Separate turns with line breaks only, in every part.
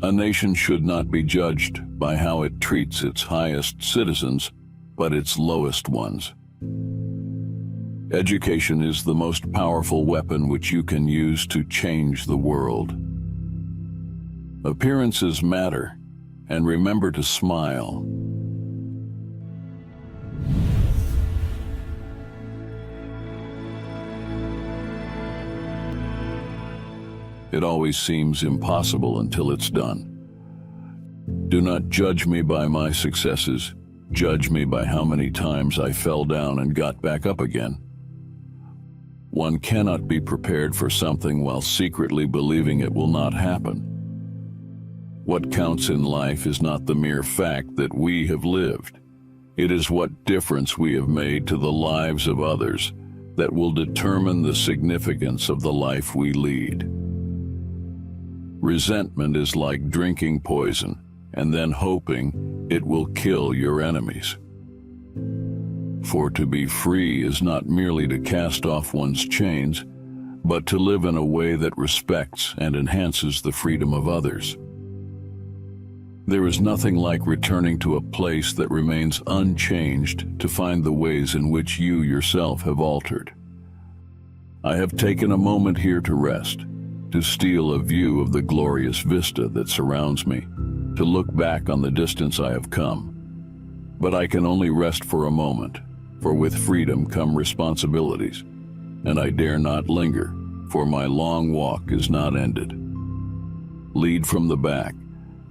A nation should not be judged by how it treats its highest citizens, but its lowest ones. Education is the most powerful weapon which you can use to change the world. Appearances matter, and remember to smile. It always seems impossible until it's done. Do not judge me by my successes. Judge me by how many times I fell down and got back up again. One cannot be prepared for something while secretly believing it will not happen. What counts in life is not the mere fact that we have lived. It is what difference we have made to the lives of others that will determine the significance of the life we lead. Resentment is like drinking poison and then hoping it will kill your enemies. For to be free is not merely to cast off one's chains, but to live in a way that respects and enhances the freedom of others. There is nothing like returning to a place that remains unchanged to find the ways in which you yourself have altered. I have taken a moment here to rest, to steal a view of the glorious vista that surrounds me, to look back on the distance I have come. But I can only rest for a moment, for with freedom come responsibilities, and I dare not linger, for my long walk is not ended. Lead from the back,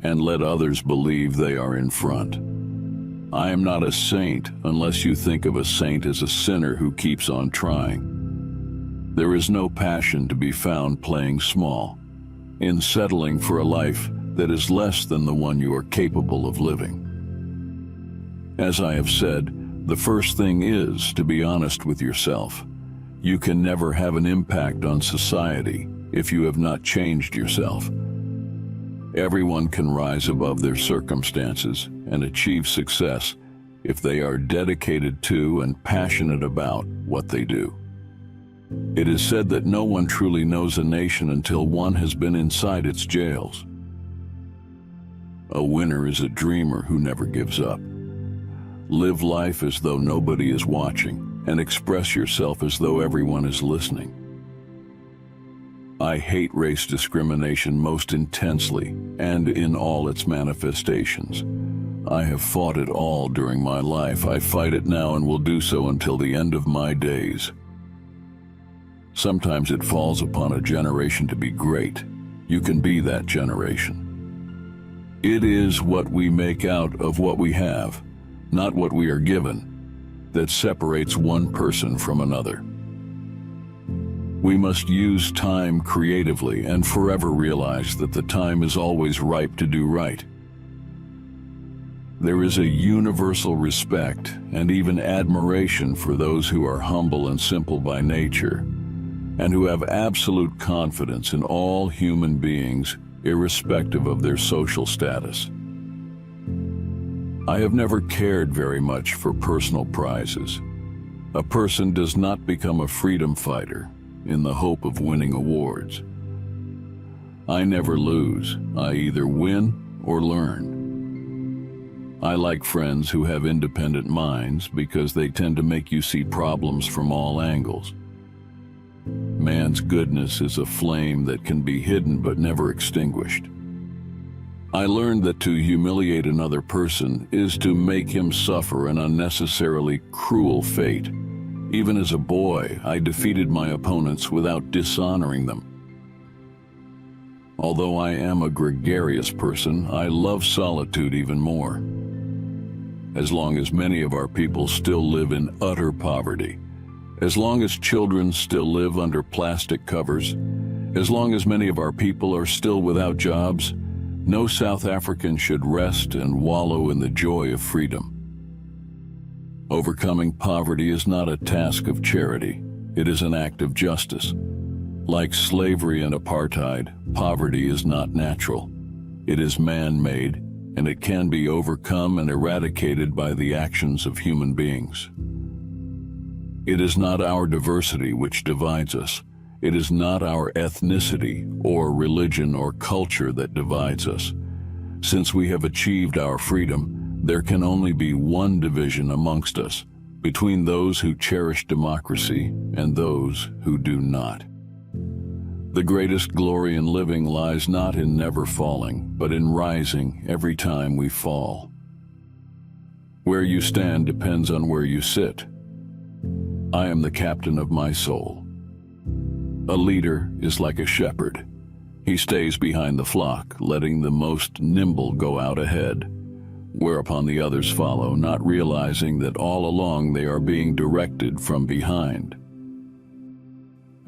and let others believe they are in front. I am not a saint unless you think of a saint as a sinner who keeps on trying. There is no passion to be found playing small, in settling for a life that is less than the one you are capable of living. As I have said, the first thing is to be honest with yourself. You can never have an impact on society if you have not changed yourself. Everyone can rise above their circumstances and achieve success if they are dedicated to and passionate about what they do. It is said that no one truly knows a nation until one has been inside its jails. A winner is a dreamer who never gives up. Live life as though nobody is watching, and express yourself as though everyone is listening. I hate race discrimination most intensely and in all its manifestations. I have fought it all during my life. I fight it now and will do so until the end of my days. Sometimes it falls upon a generation to be great. You can be that generation. It is what we make out of what we have, not what we are given, that separates one person from another. We must use time creatively and forever realize that the time is always ripe to do right. There is a universal respect and even admiration for those who are humble and simple by nature, and who have absolute confidence in all human beings, irrespective of their social status. I have never cared very much for personal prizes. A person does not become a freedom fighter in the hope of winning awards. I never lose. I either win or learn. I like friends who have independent minds because they tend to make you see problems from all angles. Man's goodness is a flame that can be hidden but never extinguished. I learned that to humiliate another person is to make him suffer an unnecessarily cruel fate. Even as a boy, I defeated my opponents without dishonoring them. Although I am a gregarious person, I love solitude even more. As long as many of our people still live in utter poverty, as long as children still live under plastic covers, as long as many of our people are still without jobs, no South African should rest and wallow in the joy of freedom. Overcoming poverty is not a task of charity, it is an act of justice. Like slavery and apartheid, poverty is not natural. It is man-made, and it can be overcome and eradicated by the actions of human beings. It is not our diversity which divides us. It is not our ethnicity or religion or culture that divides us. Since we have achieved our freedom, there can only be one division amongst us, between those who cherish democracy and those who do not. The greatest glory in living lies not in never falling, but in rising every time we fall. Where you stand depends on where you sit. I am the captain of my soul. A leader is like a shepherd. He stays behind the flock, letting the most nimble go out ahead, whereupon the others follow, not realizing that all along they are being directed from behind.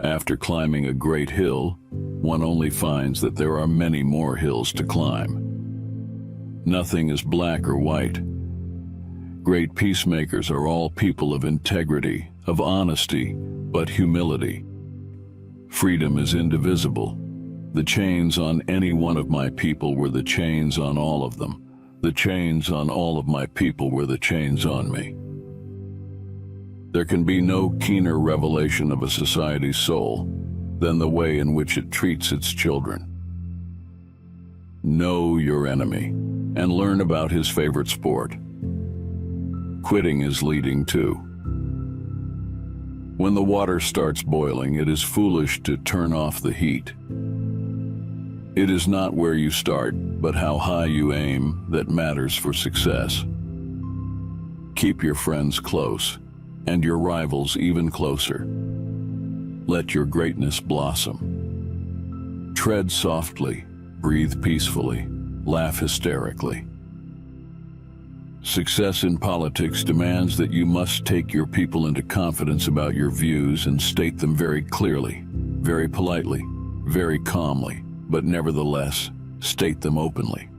After climbing a great hill, one only finds that there are many more hills to climb. Nothing is black or white. Great peacemakers are all people of integrity, of honesty, but humility. Freedom is indivisible. The chains on any one of my people were the chains on all of them. The chains on all of my people were the chains on me. There can be no keener revelation of a society's soul than the way in which it treats its children. Know your enemy and learn about his favorite sport. Quitting is leading too. When the water starts boiling, it is foolish to turn off the heat. It is not where you start, but how high you aim that matters for success. Keep your friends close, and your rivals even closer. Let your greatness blossom. Tread softly, breathe peacefully, laugh hysterically. Success in politics demands that you must take your people into confidence about your views and state them very clearly, very politely, very calmly, but nevertheless, state them openly.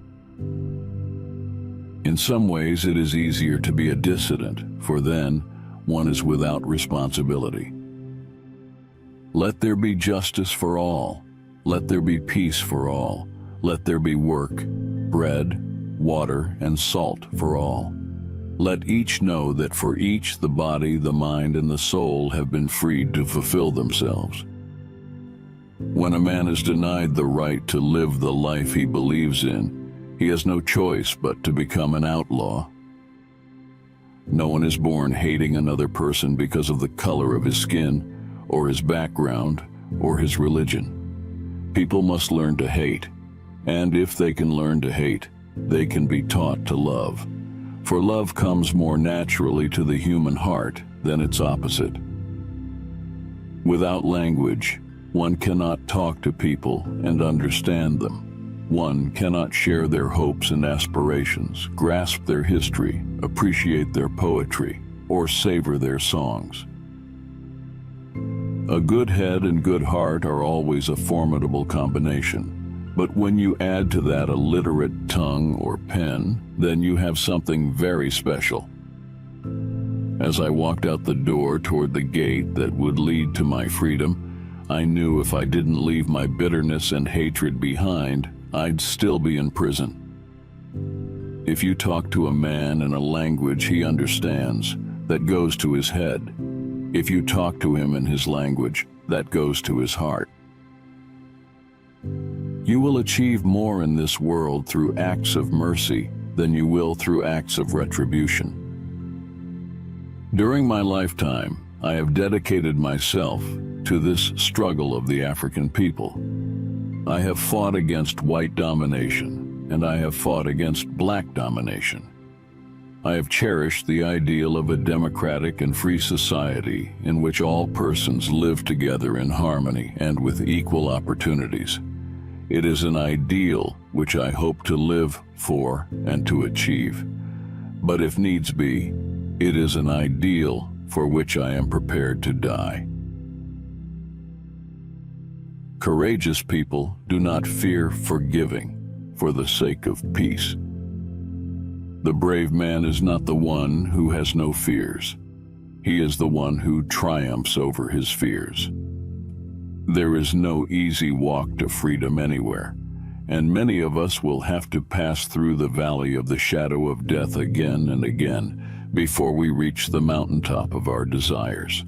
In some ways, it is easier to be a dissident, for then one is without responsibility. Let there be justice for all. Let there be peace for all. Let there be work, bread, water, and salt for all. Let each know that for each the body, the mind, and the soul have been freed to fulfill themselves. When a man is denied the right to live the life he believes in, he has no choice but to become an outlaw. No one is born hating another person because of the color of his skin, or his background, or his religion. People must learn to hate, and if they can learn to hate, they can be taught to love. For love comes more naturally to the human heart than its opposite. Without language, one cannot talk to people and understand them. One cannot share their hopes and aspirations, grasp their history, appreciate their poetry, or savor their songs. A good head and good heart are always a formidable combination. But when you add to that a literate tongue or pen, then you have something very special. As I walked out the door toward the gate that would lead to my freedom, I knew if I didn't leave my bitterness and hatred behind, I'd still be in prison. If you talk to a man in a language he understands, that goes to his head. If you talk to him in his language, that goes to his heart. You will achieve more in this world through acts of mercy than you will through acts of retribution. During my lifetime, I have dedicated myself to this struggle of the African people. I have fought against white domination, and I have fought against black domination. I have cherished the ideal of a democratic and free society in which all persons live together in harmony and with equal opportunities. It is an ideal which I hope to live for and to achieve. But if needs be, it is an ideal for which I am prepared to die. Courageous people do not fear forgiving for the sake of peace. The brave man is not the one who has no fears. He is the one who triumphs over his fears. There is no easy walk to freedom anywhere, and many of us will have to pass through the valley of the shadow of death again and again before we reach the mountaintop of our desires.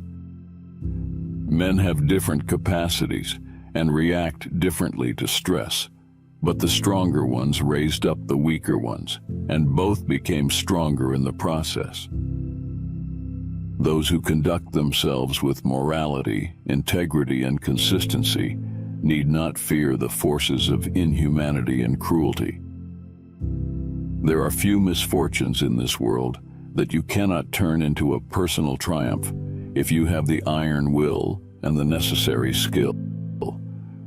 Men have different capacities and react differently to stress, but the stronger ones raised up the weaker ones, and both became stronger in the process. Those who conduct themselves with morality, integrity, and consistency need not fear the forces of inhumanity and cruelty. There are few misfortunes in this world that you cannot turn into a personal triumph if you have the iron will and the necessary skill.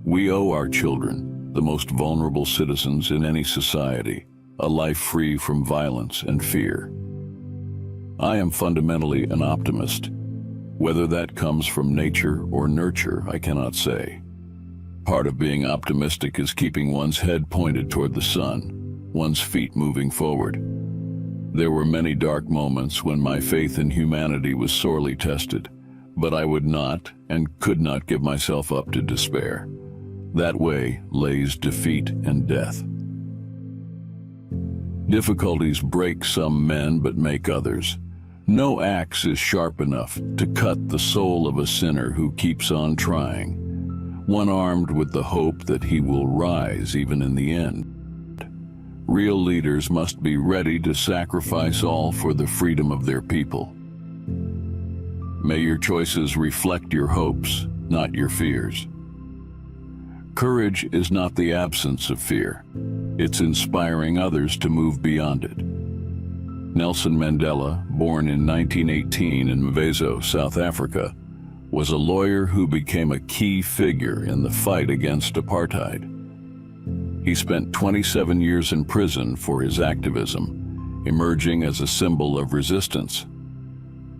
We owe our children, the most vulnerable citizens in any society, a life free from violence and fear. I am fundamentally an optimist. Whether that comes from nature or nurture, I cannot say. Part of being optimistic is keeping one's head pointed toward the sun, one's feet moving forward. There were many dark moments when my faith in humanity was sorely tested, but I would not and could not give myself up to despair. That way lays defeat and death. Difficulties break some men but make others. No axe is sharp enough to cut the soul of a sinner who keeps on trying, one armed with the hope that he will rise even in the end. Real leaders must be ready to sacrifice all for the freedom of their people. May your choices reflect your hopes, not your fears. Courage is not the absence of fear. It's inspiring others to move beyond it. Nelson Mandela, born in 1918 in Mvezo, South Africa, was a lawyer who became a key figure in the fight against apartheid. He spent 27 years in prison for his activism, emerging as a symbol of resistance.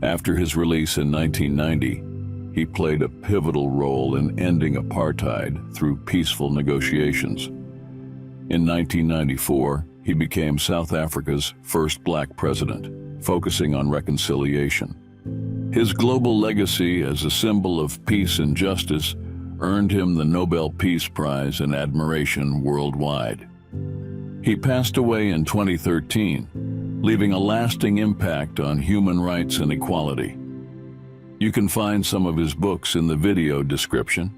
After his release in 1990, he played a pivotal role in ending apartheid through peaceful negotiations. In 1994, he became South Africa's first black president, focusing on reconciliation. His global legacy as a symbol of peace and justice earned him the Nobel Peace Prize and admiration worldwide. He passed away in 2013, leaving a lasting impact on human rights and equality. You can find some of his books in the video description.